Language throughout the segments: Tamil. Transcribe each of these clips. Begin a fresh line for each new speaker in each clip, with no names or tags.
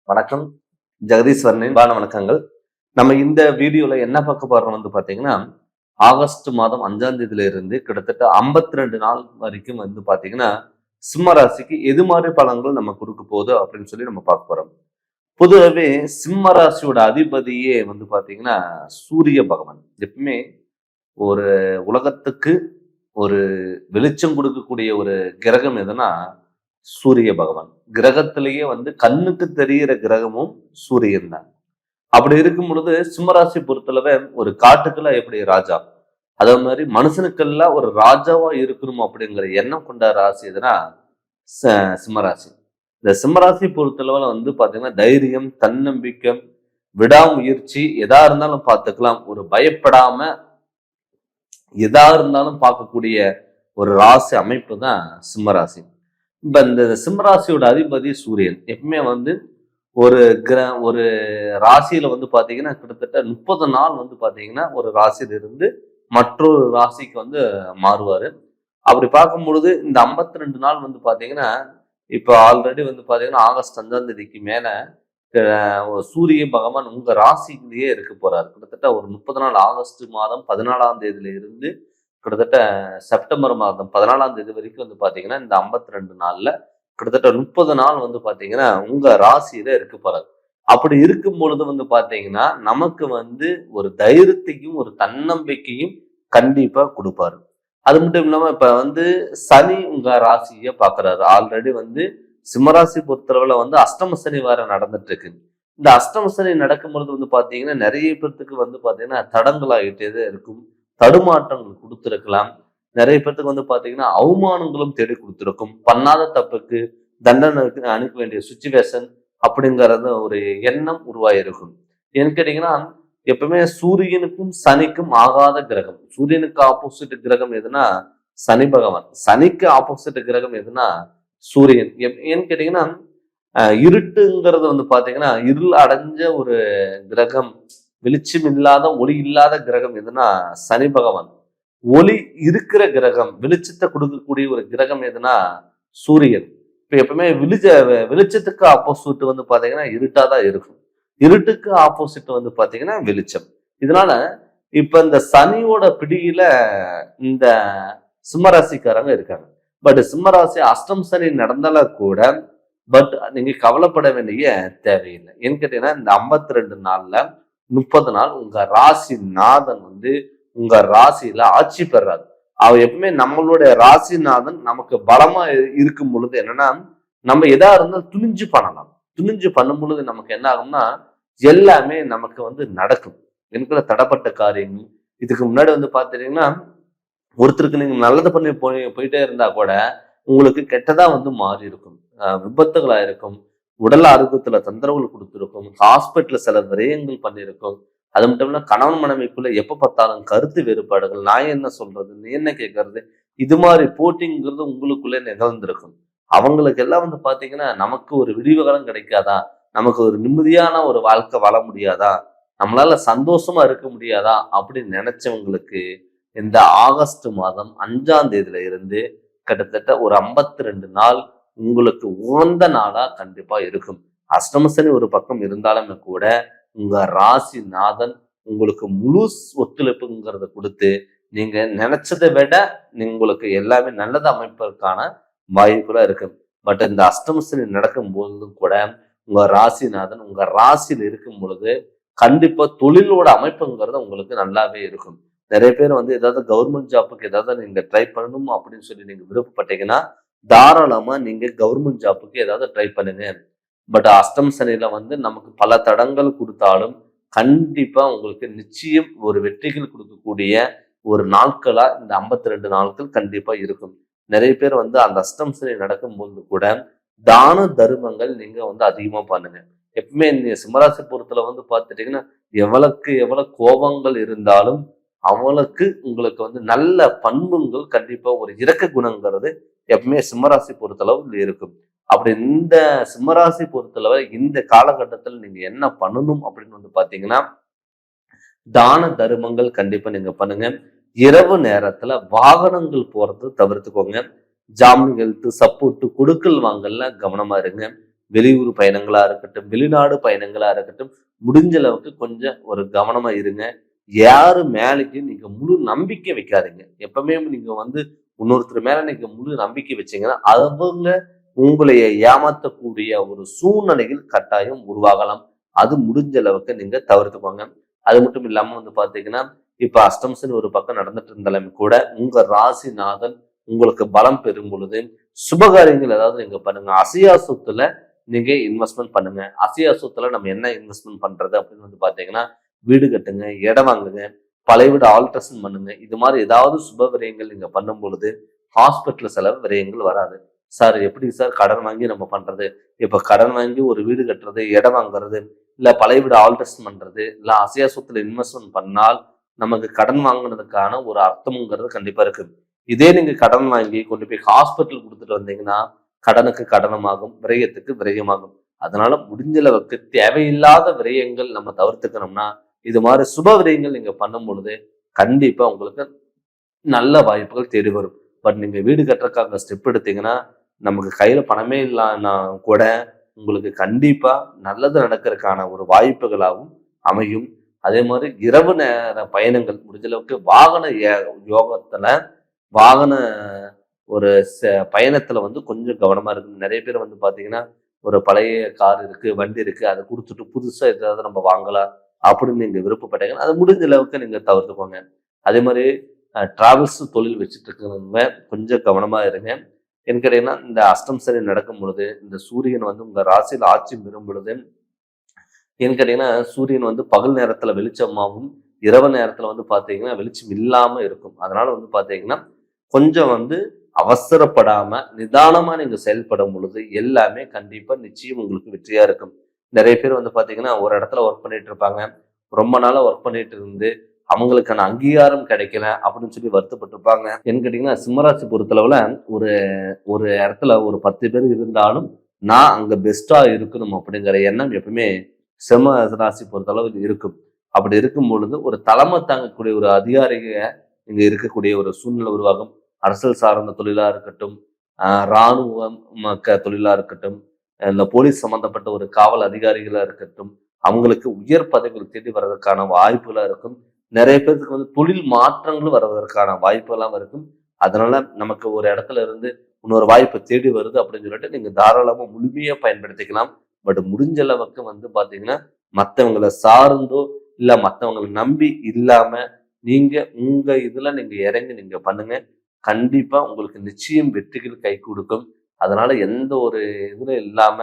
வணக்கம். ஜெகதீஸ்வரனின் வணக்கங்கள். நம்ம இந்த வீடியோல என்ன பார்க்க போறோம் பாத்தீங்கன்னா, ஆகஸ்ட் மாதம் 5ஆம் தேதியில இருந்து கிட்டத்தட்ட 52 நாள் வரைக்கும் பாத்தீங்கன்னா, சிம்ம ராசிக்கு எது மாதிரி பலன்கள் நம்ம கொடுக்க போகுது அப்படின்னு சொல்லி நம்ம பார்க்க போறோம். பொதுவாகவே சிம்ம ராசியோட அதிபதியே பாத்தீங்கன்னா சூரிய பகவான். எப்பவுமே ஒரு உலகத்துக்கு ஒரு வெளிச்சம் கொடுக்கக்கூடிய ஒரு கிரகம் எதுனா சூரிய பகவான். கிரகத்திலேயே கண்ணுக்கு தெரிகிற கிரகமும் சூரியன் தான். அப்படி இருக்கும் பொழுது சிம்மராசி பொறுத்தளவு ஒரு காட்டுக்குள்ள எப்படி ராஜா, அதே மாதிரி மனுஷனுக்கெல்லாம் ஒரு ராஜாவா இருக்கணும் அப்படிங்கிற எண்ணம் கொண்ட ராசி எதுனா சிம்மராசி. இந்த சிம்மராசி பொறுத்தளவுல பாத்தீங்கன்னா தைரியம், தன்னம்பிக்கை, விடாமுயற்சி, எதா இருந்தாலும் பார்த்துக்கலாம், ஒரு பயப்படாம எதா இருந்தாலும் பார்க்கக்கூடிய ஒரு ராசி அமைப்பு தான் சிம்மராசி. இப்ப இந்த சிம்மராசியோட அதிபதி சூரியன். எப்பவுமே ஒரு ராசியில பாத்தீங்கன்னா கிட்டத்தட்ட 30 நாள் பாத்தீங்கன்னா ஒரு ராசியில இருந்து மற்றொரு ராசிக்கு மாறுவாரு. அப்படி பார்க்கும் பொழுது இந்த 52 நாள் பாத்தீங்கன்னா இப்ப ஆல்ரெடி பாத்தீங்கன்னா ஆகஸ்ட் 5ஆம் தேதிக்கு மேல சூரிய பகவான் உங்க ராசியிலேயே இருக்க போறாரு. கிட்டத்தட்ட ஒரு 30 நாள் ஆகஸ்ட் மாதம் 14ஆம் தேதியில இருந்து கிட்டத்தட்ட செப்டம்பர் மாதம் 14ஆம் தேதி வரைக்கும் பாத்தீங்கன்னா இந்த 52 நாள்ல கிட்டத்தட்ட 30 நாள் பாத்தீங்கன்னா உங்க ராசியில இருக்க போறாரு. அப்படி இருக்கும் பொழுது பாத்தீங்கன்னா நமக்கு ஒரு தைரியத்தையும் ஒரு தன்னம்பிக்கையும் கண்டிப்பா கொடுப்பாரு. அது மட்டும் இல்லாம இப்ப சனி உங்க ராசிய பாக்குறாரு. ஆல்ரெடி சிம்மராசி பொறுத்தளவுல அஷ்டம சனி வேற நடந்துட்டு இருக்கு. இந்த அஷ்டம சனி நடக்கும் பொழுது பாத்தீங்கன்னா நிறைய பேர்த்துக்கு பாத்தீங்கன்னா தடங்கள் ஆகிட்டே இருக்கும், தடுமாற்றங்கள் கொடுத்திருக்கலாம். நிறைய பேர்த்துக்கு பாத்தீங்கன்னா அவமானங்களும் தேடி கொடுத்திருக்கும். பண்ணாத தப்புக்கு தண்டனை அனுப்ப வேண்டிய சுச்சுவேஷன் அப்படிங்கறது ஒரு எண்ணம் உருவாயிருக்கும். ஏன்னு கேட்டீங்கன்னா எப்பவுமே சூரியனுக்கும் சனிக்கும் ஆகாத கிரகம். சூரியனுக்கு ஆப்போசிட் கிரகம் எதுனா சனி பகவான், சனிக்கு ஆப்போசிட் கிரகம் எதுனா சூரியன். ஏன்னு கேட்டீங்கன்னா இருட்டுங்கிறது பாத்தீங்கன்னா இருள் அடைஞ்ச ஒரு கிரகம், வெளிச்சம் இல்லாத ஒளி இல்லாத கிரகம் எதுனா சனி பகவான். ஒளி இருக்கிற கிரகம், வெளிச்சத்தை கொடுக்கக்கூடிய ஒரு கிரகம் எதுனா சூரியன். இப்ப எப்பவுமே வெளிச்சத்துக்கு ஆப்போசிட் பாத்தீங்கன்னா இருட்டாதான் இருக்கும், இருட்டுக்கு ஆப்போசிட் பாத்தீங்கன்னா வெளிச்சம். இதனால இப்ப இந்த சனியோட பிடியில இந்த சிம்மராசிக்காரங்க இருக்காங்க. பட் சிம்மராசி அஷ்டம் சனி நடந்தாலும் கூட பட் நீங்க கவலைப்பட வேண்டிய தேவையில்லை. ஏன்னு கேட்டீங்கன்னா இந்த 52 நாள்ல 30 நாள் உங்க ராசி நாதன் உங்க ராசியில ஆட்சி பெறாரு. அவர் எப்பவுமே நம்மளுடைய ராசிநாதன் நமக்கு பலமா இருக்கும் பொழுது என்னன்னா நம்ம எதா இருந்தாலும் துணிஞ்சு பண்ணலாம். துணிஞ்சு பண்ணும் பொழுது நமக்கு என்ன ஆகும்னா எல்லாமே நமக்கு நடக்கும். எனக்கு தடப்பட்ட காரியங்கள் இதுக்கு முன்னாடி பாத்தீங்கன்னா ஒருத்தருக்கு நீங்க நல்லது பண்ணி போயிட்டே இருந்தா கூட உங்களுக்கு கெட்டதா மாறி இருக்கும். விபத்துகளா இருக்கும், உடல் ஆரோக்கியத்துல தொந்தரவுகள் கொடுத்திருக்கும், ஹாஸ்பிட்டல்ல சில விரயங்கள் பண்ணியிருக்கும். அது மட்டும் இல்ல கணவன் மனைவிக்குள்ள எப்ப பார்த்தாலும் கருத்து வேறுபாடுகள், நான் என்ன சொல்றது நீ என்ன கேட்கறது, இது மாதிரி போட்டிங்கிறது உங்களுக்குள்ளே நிகழ்ந்திருக்கும். அவங்களுக்கு எல்லாம் பாத்தீங்கன்னா நமக்கு ஒரு விடிவு காலம் கிடைக்காதா, நமக்கு ஒரு நிம்மதியான ஒரு வாழ்க்கை வாழ முடியாதா, நம்மளால சந்தோஷமா இருக்க முடியாதா அப்படின்னு நினைச்சவங்களுக்கு இந்த ஆகஸ்ட் மாதம் 5ஆம் தேதியில இருந்து கிட்டத்தட்ட ஒரு 52 நாள் உங்களுக்கு உகந்த நாளா கண்டிப்பா இருக்கும். அஷ்டமசனி ஒரு பக்கம் இருந்தாலுமே கூட உங்க ராசி நாதன் உங்களுக்கு முழு ஒத்துழைப்புங்கிறத கொடுத்து நீங்க நினைச்சதை விட உங்களுக்கு எல்லாமே நல்லது அமைப்பதற்கான வாய்ப்புல இருக்கு. பட் இந்த அஷ்டமசனி நடக்கும் போதும் கூட உங்க ராசிநாதன் உங்க ராசியில் இருக்கும் பொழுது கண்டிப்பா தொழிலோட அமைப்புங்கிறது உங்களுக்கு நல்லாவே இருக்கும். நிறைய பேர் ஏதாவது கவர்மெண்ட் ஜாப்புக்கு ஏதாவது நீங்க ட்ரை பண்ணணும் அப்படின்னு சொல்லி நீங்க விருப்பப்பட்டீங்கன்னா தாராளமா நீங்க கவர்மெண்ட் ஜாப்புக்கு ஏதாவது ட்ரை பண்ணுங்க. பட் அஷ்டம் சனியில நமக்கு பல தடங்கள் கொடுத்தாலும் கண்டிப்பா உங்களுக்கு நிச்சயம் ஒரு வெற்றிகள் கொடுக்கக்கூடிய ஒரு நாட்களா இந்த 52 நாட்கள் கண்டிப்பா இருக்கும். நிறைய பேர் அந்த அஷ்டம் சனி நடக்கும் போது கூட தான தர்மங்கள் நீங்க அதிகமா பண்ணுங்க. எப்பவுமே இந்த சிம்மராசி பொறுத்துல பார்த்துட்டீங்கன்னா எவ்வளவு கோபங்கள் இருந்தாலும் அவளுக்கு உங்களுக்கு நல்ல பண்புங்கள் கண்டிப்பா ஒரு இரக்க குணங்கிறது எப்பவுமே சிம்மராசி பொறுத்தளவு இருக்கும். அப்படி இந்த சிம்மராசி பொறுத்தளவு இந்த காலகட்டத்தில் நீங்க என்ன பண்ணணும் அப்படின்னு பாத்தீங்கன்னா தான தர்மங்கள் கண்டிப்பா நீங்க பண்ணுங்க. இரவு நேரத்துல வாகனங்கள் போறது தவிர்த்துக்கோங்க. ஜாமீன் எழுத்து சப்போர்ட்டு கொடுக்கல் வாங்கல கவனமா இருங்க. வெளியூர் பயணங்களா இருக்கட்டும், வெளிநாடு பயணங்களா இருக்கட்டும், முடிஞ்ச அளவுக்கு கொஞ்சம் ஒரு கவனமா இருங்க. யாரு மேலேயும் நீங்க முழு நம்பிக்கை வைக்காதீங்க. எப்பவுமே நீங்க வந்து இன்னொருத்தர் மேல நீங்க முழு நம்பிக்கை வச்சீங்கன்னா, அவங்க உங்களைய ஏமாத்தக்கூடிய ஒரு சூழ்நிலைகள் கட்டாயம் உருவாகலாம். அது முடிஞ்ச அளவுக்கு நீங்க தவிர்த்துக்கோங்க. அது மட்டும் இல்லாம வந்து பாத்தீங்கன்னா, இப்ப அஷ்டம சனி ஒரு பக்கம் நடந்துட்டு இருந்தாலுமே கூட, உங்க ராசிநாதன் உங்களுக்கு பலம் பெறும் பொழுது, சுபகாரியங்கள் ஏதாவது நீங்க பண்ணுங்க. அசையா சொத்துல நீங்க இன்வெஸ்ட்மெண்ட் பண்ணுங்க. அசையா சொத்துல நம்ம என்ன இன்வெஸ்ட்மெண்ட் பண்றது அப்படின்னு வந்து பாத்தீங்கன்னா, வீடு கட்டுங்க, இடம் வாங்குங்க, பழைய வீடு ஆல்ட்ரேஷன் பண்ணுங்க. இது மாதிரி ஏதாவது சுப விரயங்கள் நீங்க பண்ணும் பொழுது ஹாஸ்பிட்டல் செலவு விரயங்கள் வராது. சார் எப்படி சார் கடன் வாங்கி நம்ம பண்றது? இப்ப கடன் வாங்கி ஒரு வீடு கட்டுறது, இடம் வாங்குறது, இல்ல பழைய வீடு ஆல்ட்ரேஷன் பண்றது, இல்ல அசையா சொத்துல இன்வெஸ்ட்மெண்ட் பண்ணால் நமக்கு கடன் வாங்கினதுக்கான ஒரு அர்த்தம்ங்கிறது கண்டிப்பா இருக்கு. இதே நீங்க கடன் வாங்கி கொண்டு போய் ஹாஸ்பிட்டல் கொடுத்துட்டு வந்தீங்கன்னா கடனுக்கு கடனமாகும், விரயத்துக்கு விரயமாகும். அதனால முடிஞ்ச அளவுக்கு தேவையில்லாத விரயங்கள் நம்ம தவிர்த்துக்கணும்னா இது மாதிரி சுப விரயங்கள் நீங்க பண்ணும் பொழுது கண்டிப்பா உங்களுக்கு நல்ல வாய்ப்புகள் தேடி வரும். பட் நீங்க வீடு கட்டுறதுக்காக ஸ்டெப் எடுத்தீங்கன்னா நமக்கு கையில பணமே இல்லைன்னா கூட உங்களுக்கு கண்டிப்பா நல்லது நடக்கிறதுக்கான ஒரு வாய்ப்புகளாகவும் அமையும். அதே மாதிரி இரவு நேர பயணங்கள் முடிஞ்ச அளவுக்கு வாகன யோகத்துல வாகன ஒரு பயணத்துல வந்து கொஞ்சம் கவனமா இருக்கணும். நிறைய பேர் வந்து பாத்தீங்கன்னா ஒரு பழைய கார் இருக்கு, வண்டி இருக்கு, அதை கொடுத்துட்டு புதுசா ஏதாவது நம்ம வாங்கலாம் அப்படின்னு நீங்க விருப்பப்பட்டீங்கன்னா அது முடிஞ்ச அளவுக்கு நீங்க தவிர்த்துக்கோங்க. அதே மாதிரி டிராவல்ஸ் தொழில் வச்சுட்டு இருக்கிறவங்க கொஞ்சம் கவனமா இருங்க. என்ன கேட்டீங்கன்னா இந்த அஷ்டம் சனி நடக்கும் பொழுது இந்த சூரியன் வந்து உங்க ராசியில் ஆட்சி பெறும் பொழுது ஏன்னு கேட்டீங்கன்னா சூரியன் வந்து பகல் நேரத்துல வெளிச்சமாகவும் இரவு நேரத்துல வந்து பாத்தீங்கன்னா வெளிச்சம் இல்லாம இருக்கும். அதனால வந்து பாத்தீங்கன்னா கொஞ்சம் வந்து அவசரப்படாம நிதானமா நீங்க செயல்படும் பொழுது எல்லாமே கண்டிப்பா நிச்சயம் உங்களுக்கு வெற்றியா இருக்கும். நிறைய பேர் வந்து பாத்தீங்கன்னா ஒரு இடத்துல ஒர்க் பண்ணிட்டு இருப்பாங்க. ரொம்ப நாளா ஒர்க் பண்ணிட்டு இருந்து அவங்களுக்கான அங்கீகாரம் கிடைக்கல அப்படின்னு சொல்லி வருத்தப்பட்டிருப்பாங்க. என்ன கேட்டீங்கன்னா சிம்மராசி பொறுத்தளவுல ஒரு ஒரு இடத்துல ஒரு 10 பேர் இருந்தாலும் நான் அங்க பெஸ்டா இருக்கணும் அப்படிங்கிற எண்ணம் எப்பவுமே சிம்ம ராசி பொறுத்தளவு இருக்கும். அப்படி இருக்கும் பொழுது ஒரு தலைமை தாங்கக்கூடிய ஒரு அதிகாரிக இங்க இருக்கக்கூடிய ஒரு சூழ்நிலை உருவாகும். அரசியல் சார்ந்த தொழிலா இருக்கட்டும், இராணுவம் தொழிலா இருக்கட்டும், இந்த போலீஸ் சம்பந்தப்பட்ட ஒரு காவல் அதிகாரிகளா இருக்கட்டும், அவங்களுக்கு உயர் பதவிகள் தேடி வர்றதுக்கான வாய்ப்புகளா இருக்கும். நிறைய பேருக்கு வந்து தொழில் மாற்றங்களும் வருவதற்கான வாய்ப்புகள்லாம் இருக்கும். அதனால நமக்கு ஒரு இடத்துல இருந்து இன்னொரு வாய்ப்பு தேடி வருது அப்படின்னு சொல்லிட்டு நீங்க தாராளமா முழுமையா பயன்படுத்திக்கலாம். பட் முடிஞ்ச அளவுக்கு வந்து பாத்தீங்கன்னா மற்றவங்களை சார்ந்தோ இல்ல மற்றவங்களை நம்பி இல்லாம நீங்க உங்க இதுல நீங்க இறங்கி நீங்க பண்ணுங்க. கண்டிப்பா உங்களுக்கு நிச்சயம் வெற்றிகள் கை கொடுக்கும். அதனால எந்த ஒரு இதுல இல்லாம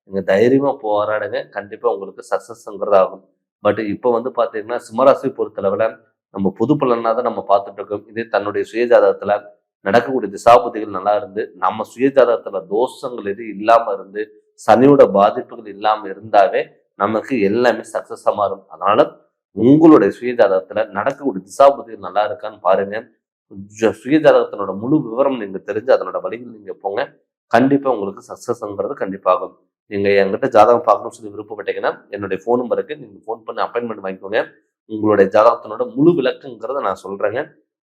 நீங்க தைரியமா போராடுங்க. கண்டிப்பா உங்களுக்கு சக்சஸ்ங்கிறது ஆகும். பட் இப்போ வந்து பாத்தீங்கன்னா சிம்மராசி பொறுத்தளவுல நம்ம பொது பலனா தான் நம்ம பார்த்துட்டு இருக்கோம். இதே தன்னுடைய சுயஜாதகத்துல நடக்கக்கூடிய திசாபுத்திகள் நல்லா இருந்து நம்ம சுயஜாதகத்துல தோஷங்கள் எது இல்லாம இருந்து சனியோட பாதிப்புகள் இல்லாம இருந்தாவே நமக்கு எல்லாமே சக்சஸா மாறும். அதனால உங்களுடைய சுயஜாதகத்துல நடக்கக்கூடிய திசாபுத்திகள் நல்லா இருக்கான்னு பாருங்க. சுயஜாதகத்தினோட முழு விவரம் நீங்க தெரிஞ்சு அதனோட வழிகள் நீங்க போங்க. கண்டிப்பா உங்களுக்கு சக்சஸ்ங்கிறது கண்டிப்பாகும். நீங்க என்கிட்ட ஜாதகம் பார்க்கணும்னு சொல்லி விருப்பப்பட்டீங்கன்னா என்னுடைய ஃபோன் நம்பருக்கு நீங்க ஃபோன் பண்ணி அப்பாயின்மெண்ட் வாங்கிக்கோங்க. உங்களுடைய ஜாதகத்தினோட முழு விளக்கங்கிறத நான் சொல்றேங்க.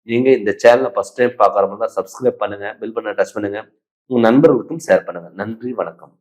நீங்க இந்த சேனலை ஃபர்ஸ்ட் டைம் பார்க்குற மாதிரி தான் சப்ஸ்கிரைப் பண்ணுங்க, பெல் பட்டனை டச் பண்ணுங்க, உங்க நண்பர்களுக்கும் ஷேர் பண்ணுங்க. நன்றி, வணக்கம்.